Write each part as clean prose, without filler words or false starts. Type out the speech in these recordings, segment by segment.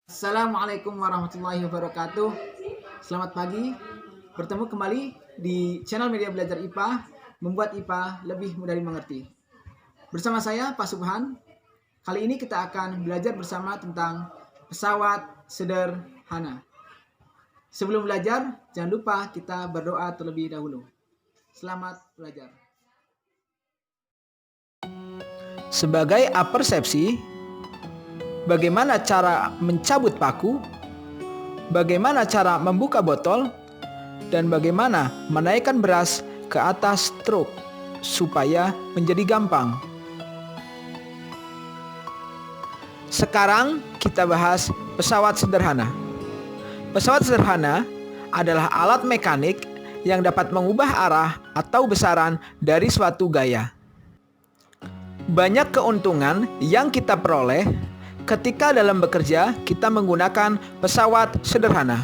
Assalamualaikum warahmatullahi wabarakatuh. Selamat pagi. Bertemu kembali di channel Media Belajar IPA, membuat IPA lebih mudah dimengerti. Bersama saya Pak Subhan. Kali ini kita akan belajar bersama tentang pesawat sederhana. Sebelum belajar, jangan lupa kita berdoa terlebih dahulu. Selamat belajar. Sebagai apersepsi, bagaimana cara mencabut paku, bagaimana cara membuka botol, dan bagaimana menaikkan beras ke atas truk supaya menjadi gampang. Sekarang kita bahas pesawat sederhana. Pesawat sederhana adalah alat mekanik yang dapat mengubah arah atau besaran dari suatu gaya. Banyak keuntungan yang kita peroleh ketika dalam bekerja kita menggunakan pesawat sederhana.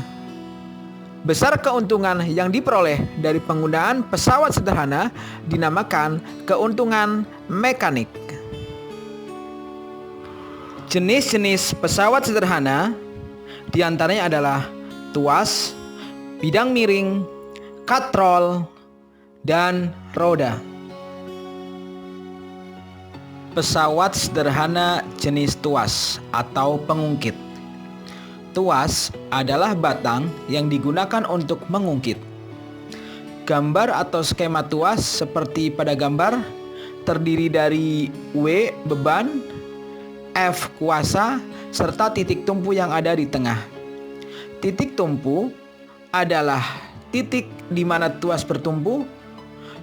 Besar keuntungan yang diperoleh dari penggunaan pesawat sederhana dinamakan keuntungan mekanik. Jenis-jenis pesawat sederhana diantaranya adalah tuas, bidang miring, katrol, dan roda. Pesawat sederhana jenis tuas atau pengungkit. Tuas adalah batang yang digunakan untuk mengungkit. Gambar atau skema tuas seperti pada gambar terdiri dari W beban, F kuasa, serta titik tumpu yang ada di tengah. Titik tumpu adalah titik di mana tuas bertumpu.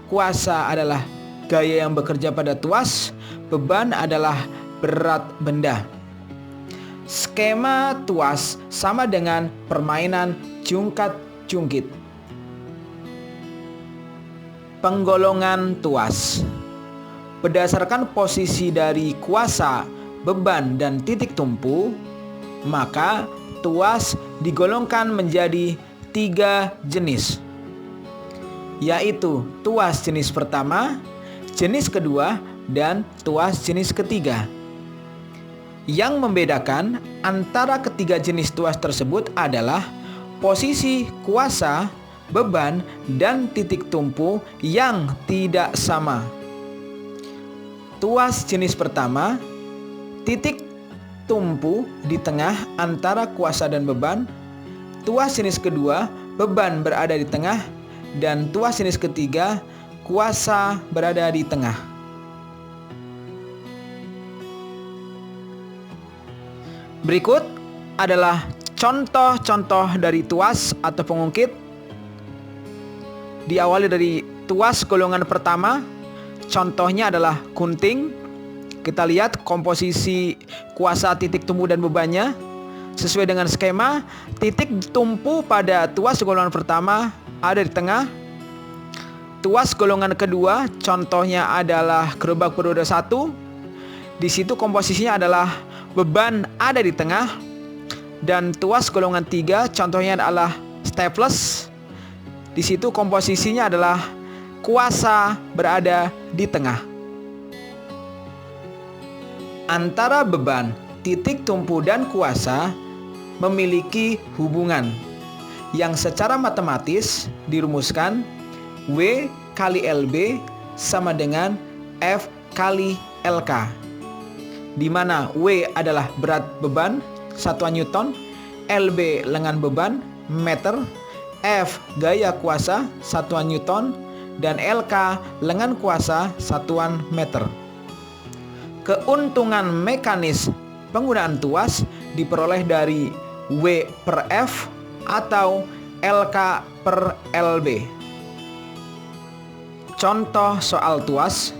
Kuasa adalah gaya yang bekerja pada tuas. Beban adalah berat benda. Skema tuas sama dengan permainan jungkat-jungkit. Penggolongan tuas. Berdasarkan posisi dari kuasa, beban, dan titik tumpu, maka tuas digolongkan menjadi 3 jenis, yaitu tuas jenis pertama, jenis kedua, dan tuas jenis ketiga. Yang membedakan antara ketiga jenis tuas tersebut adalah posisi kuasa, beban, dan titik tumpu yang tidak sama. Tuas jenis pertama, titik tumpu di tengah antara kuasa dan beban. Tuas jenis kedua, beban berada di tengah, dan tuas jenis ketiga, kuasa berada di tengah. Berikut adalah contoh-contoh dari tuas atau pengungkit. Diawali dari tuas golongan pertama, contohnya adalah gunting. Kita lihat komposisi kuasa, titik tumpu, dan bebannya. Sesuai dengan skema, titik tumpu pada tuas golongan pertama ada di tengah. Tuas golongan kedua, contohnya adalah gerobak beroda 1. Di situ komposisinya adalah beban ada di tengah. Dan tuas golongan 3, contohnya adalah staples. Di situ komposisinya adalah kuasa berada di tengah. Antara beban, titik tumpu, dan kuasa memiliki hubungan yang secara matematis dirumuskan W kali LB sama dengan F kali LK, di mana W adalah berat beban satuan Newton, LB lengan beban meter, F gaya kuasa satuan Newton, dan LK lengan kuasa satuan meter. Keuntungan mekanis penggunaan tuas diperoleh dari W per F atau LK per LB. Contoh soal tuas.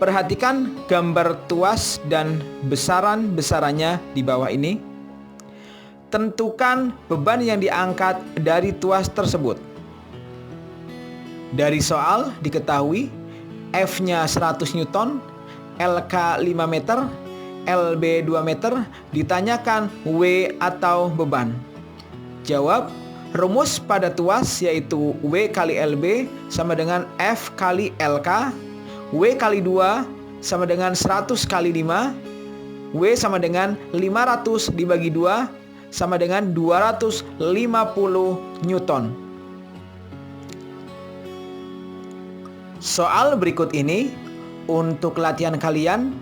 Perhatikan gambar tuas dan besaran-besarannya di bawah ini. Tentukan beban yang diangkat dari tuas tersebut. Dari soal diketahui F-nya 100 Newton, LK 5 meter, LB 2 meter, ditanyakan W atau beban. Jawab, rumus pada tuas yaitu W kali LB sama dengan F kali LK. W kali 2 sama dengan 100 kali 5. W sama dengan 500 dibagi 2 sama dengan 250 Newton. Soal berikut ini untuk latihan kalian,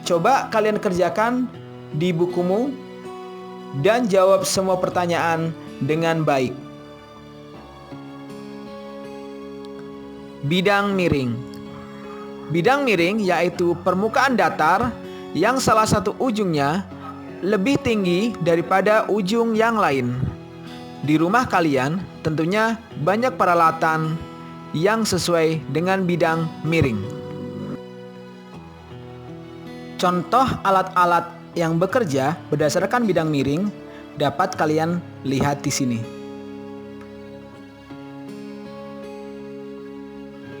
coba kalian kerjakan di bukumu dan jawab semua pertanyaan dengan baik. Bidang miring. Bidang miring yaitu permukaan datar yang salah satu ujungnya lebih tinggi daripada ujung yang lain. Di rumah kalian tentunya banyak peralatan yang sesuai dengan bidang miring. Contoh alat-alat yang bekerja berdasarkan bidang miring dapat kalian lihat di sini.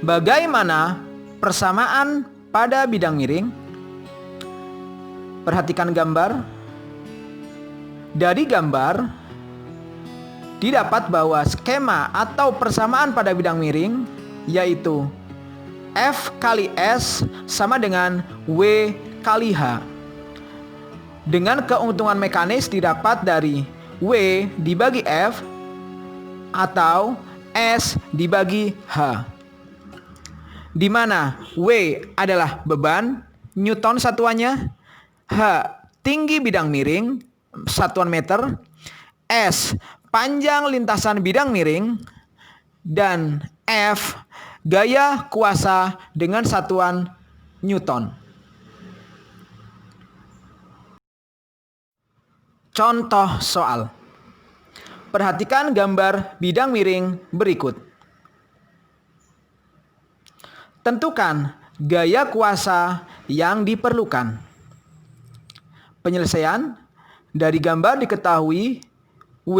Bagaimana persamaan pada bidang miring? Perhatikan gambar. Dari gambar didapat bahwa skema atau persamaan pada bidang miring yaitu F kali S sama dengan W kali H. Dengan keuntungan mekanis didapat dari W dibagi F atau S dibagi H, di mana W adalah beban, Newton satuannya, H tinggi bidang miring, satuan meter, S panjang lintasan bidang miring, dan F gaya kuasa dengan satuan Newton. Contoh soal. Perhatikan gambar bidang miring berikut. Tentukan gaya kuasa yang diperlukan. Penyelesaian. Dari gambar diketahui W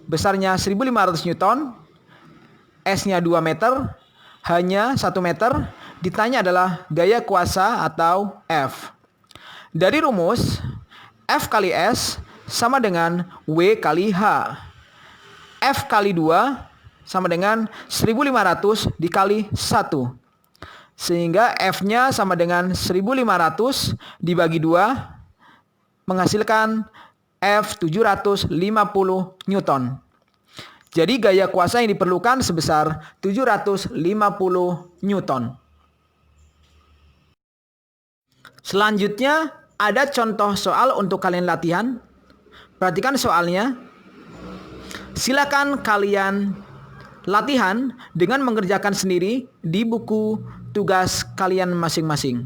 besarnya 1500 Newton, S-nya 2 meter, H-nya 1 meter, ditanya adalah gaya kuasa atau F. Dari rumus, F kali S sama dengan W kali H. F kali 2 sama dengan 1500 dikali 1. Sehingga F-nya sama dengan 1500 dibagi 2 menghasilkan F 750 Newton. Jadi gaya kuasa yang diperlukan sebesar 750 Newton. Selanjutnya ada contoh soal untuk kalian latihan. Perhatikan soalnya. Silakan kalian latihan dengan mengerjakan sendiri di buku tugas kalian masing-masing.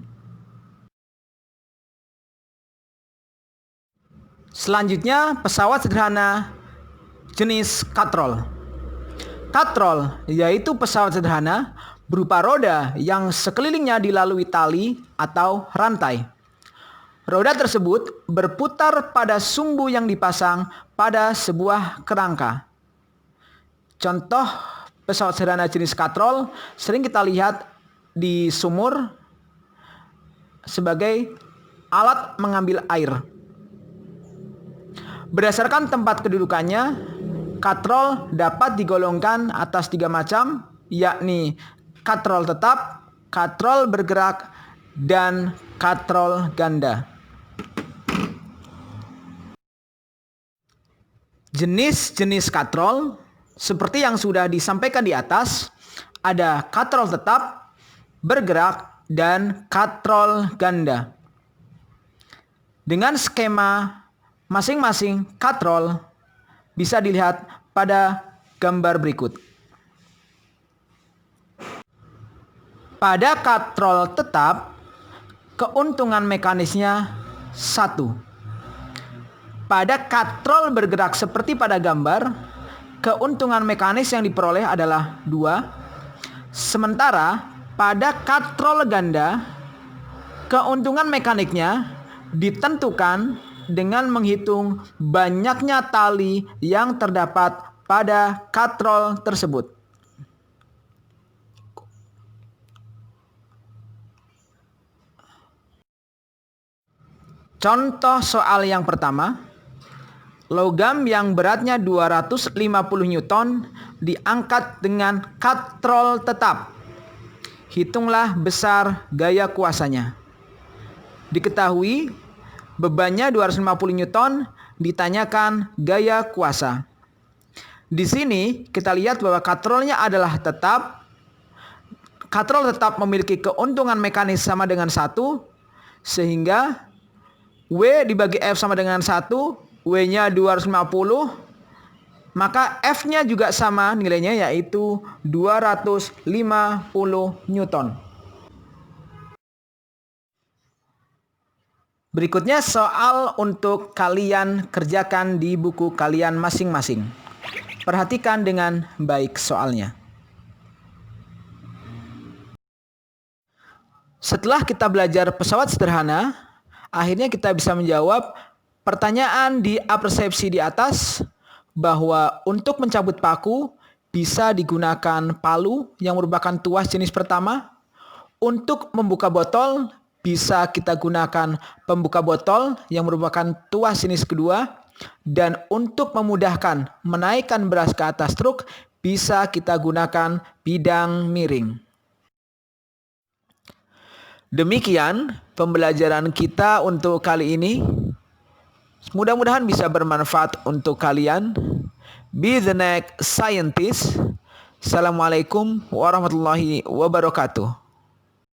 Selanjutnya, pesawat sederhana jenis katrol. Katrol yaitu pesawat sederhana berupa roda yang sekelilingnya dilalui tali atau rantai. Roda tersebut berputar pada sumbu yang dipasang pada sebuah kerangka. Contoh pesawat sederhana jenis katrol sering kita lihat di sumur sebagai alat mengambil air. Berdasarkan tempat kedudukannya, katrol dapat digolongkan atas 3 macam, yakni katrol tetap, katrol bergerak, dan katrol ganda. Jenis-jenis katrol seperti yang sudah disampaikan di atas, ada katrol tetap, bergerak, dan katrol ganda. Dengan skema masing-masing katrol bisa dilihat pada gambar berikut. Pada katrol tetap, keuntungan mekanisnya 1. Pada katrol bergerak seperti pada gambar, keuntungan mekanis yang diperoleh adalah 2. Sementara pada katrol ganda, keuntungan mekaniknya ditentukan dengan menghitung banyaknya tali yang terdapat pada katrol tersebut. Contoh soal yang pertama. Logam yang beratnya 250 Newton diangkat dengan katrol tetap. Hitunglah besar gaya kuasanya. Diketahui Bebannya 250 Newton, ditanyakan gaya kuasa. Di sini kita lihat bahwa katrolnya adalah tetap. Katrol tetap memiliki keuntungan mekanis sama dengan 1, sehingga W dibagi F sama dengan 1, W-nya 250, maka F-nya juga sama nilainya, yaitu 250 Newton. Berikutnya soal untuk kalian kerjakan di buku kalian masing-masing. Perhatikan dengan baik soalnya. Setelah kita belajar pesawat sederhana, akhirnya kita bisa menjawab pertanyaan di apersepsi di atas bahwa untuk mencabut paku bisa digunakan palu yang merupakan tuas jenis pertama. Untuk membuka botol bisa kita gunakan pembuka botol yang merupakan tuas jenis kedua. Dan untuk memudahkan menaikkan beras ke atas truk bisa kita gunakan bidang miring. Demikian pembelajaran kita untuk kali ini. Mudah-mudahan bisa bermanfaat untuk kalian. Be the next scientist. Assalamualaikum warahmatullahi wabarakatuh.